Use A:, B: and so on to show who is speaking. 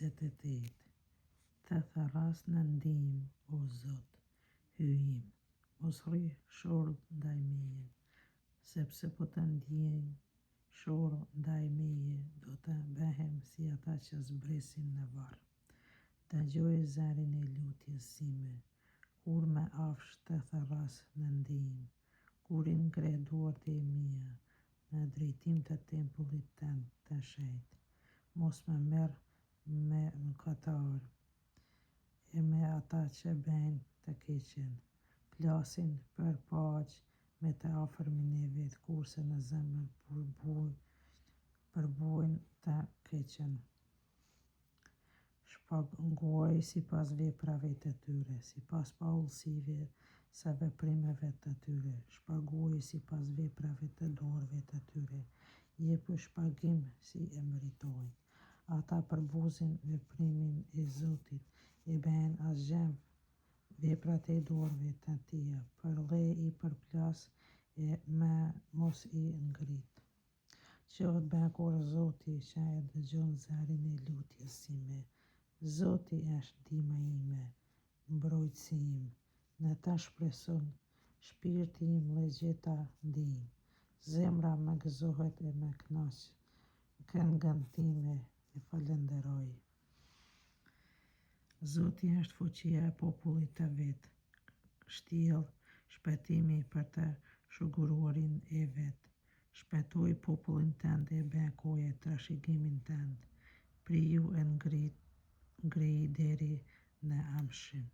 A: 28. Të tharas në ndim, o Zot, hyjim, mos rri shorë ndaj meje, sepse po të ndjenjë shorë ndaj meje, do të bëhem si ata që zbresin në varr. Dëgjoj zërin e lutjes sime, kur me afsh të tharas në ndim, kur i ngre duart e mia në drejtim të tempullit tënd të shenjtë. Mos më merr me mëkatar e me ata që bëjnë të keqen, flasin për paqë me të afërmin e vet, kurse në zemër përbojnë të keqen. Shpëngoj sipas veprave të tyre, sipas paullësive së veprimeve të tyre. Shpëngoj sipas veprave të dorëve të tyre. Jep shpëgim si e meritojnë. Ata përbuzin veprimin e Zotit, e bëjnë asgjë veprat e dorëve të tia, përle i përplas e me mos i ngrit. Qoftë bekur Zoti që e dëgjon zërin e lutjes sime. Zoti është ndihma ime, mbrojtësi im, në ta shpreson shpirti im legjeta ndihmë. Zemra më gëzohet e më kënaq, këngën time e falenderoj. Zoti është fuqia e popullit të vet, sjell shpëtimi për të shuguruarin e vet. Shpëtoj popullin tënd e bekoje trashëgimin tënd, priju e ngri deri në amshim.